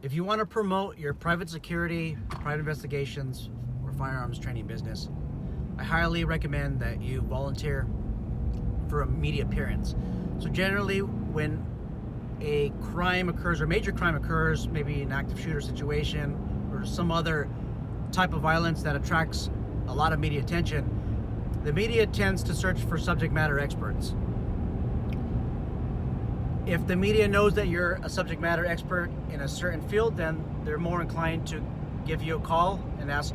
If you want to promote your private security, private investigations, or firearms training business, I highly recommend that you volunteer for a media appearance. So generally, when a crime occurs, or major crime occurs, maybe an active shooter situation, or some other type of violence that attracts a lot of media attention, the media tends to search for subject matter experts. If the media knows that you're a subject matter expert in a certain field, then they're more inclined to give you a call and ask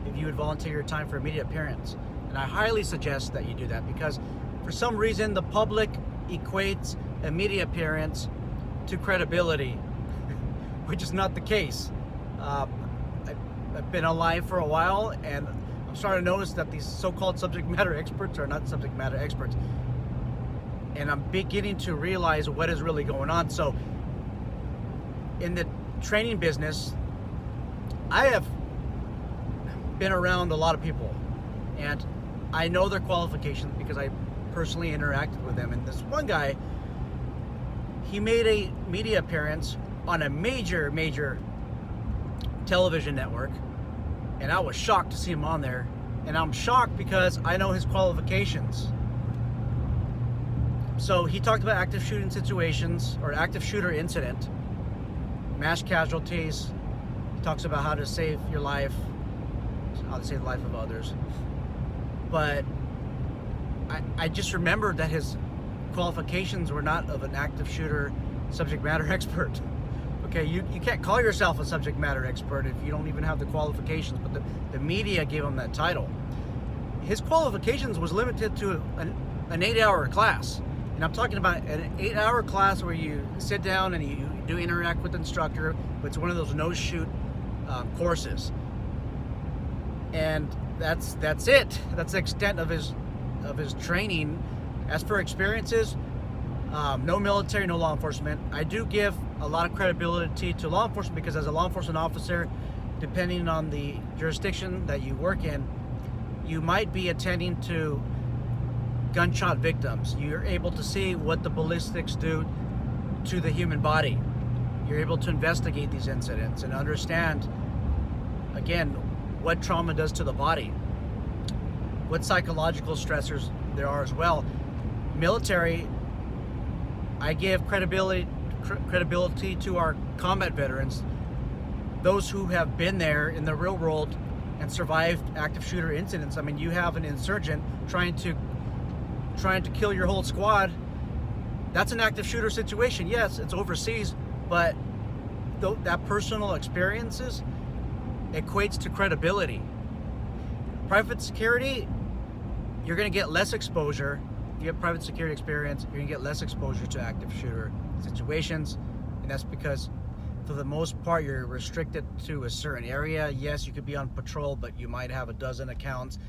if you would volunteer your time for a media appearance. And I highly suggest that you do that, because for some reason the public equates a media appearance to credibility, which is not the case. I've been alive for a while, and I'm starting to notice that these so-called subject matter experts are not subject matter experts. And I'm beginning to realize what is really going on. So in the training business, I have been around a lot of people, and I know their qualifications because I personally interacted with them. And this one guy, he made a media appearance on a major television network, and I was shocked to see him on there. And I'm shocked because I know his qualifications. So he talked about active shooting situations, or active shooter incident, mass casualties. He talks about how to save your life, how to save the life of others. But I just remembered that his qualifications were not of an active shooter subject matter expert. Okay, you can't call yourself a subject matter expert if you don't even have the qualifications, but the media gave him that title. His qualifications was limited to an 8-hour class. And I'm talking about an 8-hour class where you sit down and you do interact with the instructor, but it's one of those no-shoot courses. And that's it. That's the extent of his training. As for experiences, no military, no law enforcement. I do give a lot of credibility to law enforcement, because as a law enforcement officer, depending on the jurisdiction that you work in, you might be attending to gunshot victims. You're able to see what the ballistics do to the human body. You're able to investigate these incidents and understand, again, what trauma does to the body, what psychological stressors there are as well. Military, I give credibility to our combat veterans, those who have been there in the real world and survived active shooter incidents. I mean, you have an insurgent trying to kill your whole squad. That's an active shooter situation. Yes, it's overseas, but that personal experiences equates to credibility. Private security, you're going to get less exposure. If you have private security experience, you're going to get less exposure to active shooter situations, and that's because for the most part you're restricted to a certain area. Yes, you could be on patrol, but you might have a dozen accounts.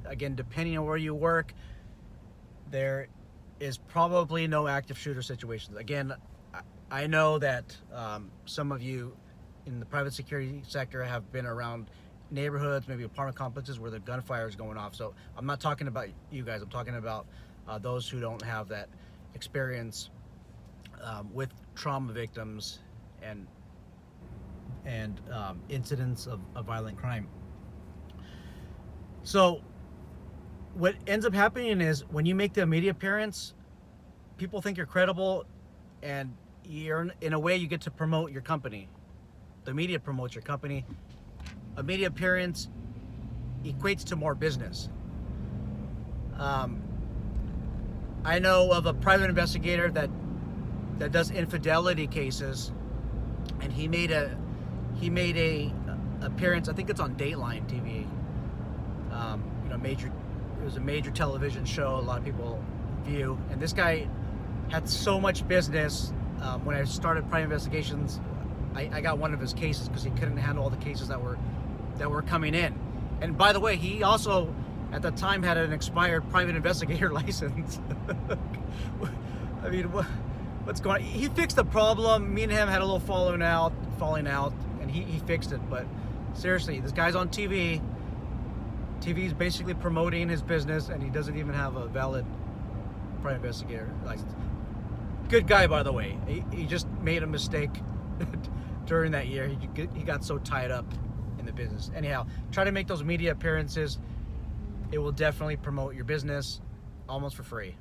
Again, depending on where you work, there is probably no active shooter situations. Again, I know that some of you in the private security sector have been around neighborhoods, maybe apartment complexes where the gunfire is going off. So I'm not talking about you guys. I'm talking about those who don't have that experience with trauma victims and incidents of violent crime. So what ends up happening is when you make the media appearance, people think you're credible, and you're, in a way, you get to promote your company. The media promotes your company. A media appearance equates to more business. I know of a private investigator that does infidelity cases, and he made a appearance. I think it's on Dateline TV. It was a major television show. A lot of people view, and this guy had so much business. When I started private investigations, I got one of his cases because he couldn't handle all the cases that were coming in. And by the way, he also at the time had an expired private investigator license. I mean, what's going on? He fixed the problem. Me and him had a little falling out, and he fixed it. But seriously, this guy's on TV. TV's basically promoting his business, and he doesn't even have a valid private investigator license. Good guy, by the way. He just made a mistake during that year. He got so tied up in the business. Anyhow, try to make those media appearances. It will definitely promote your business almost for free.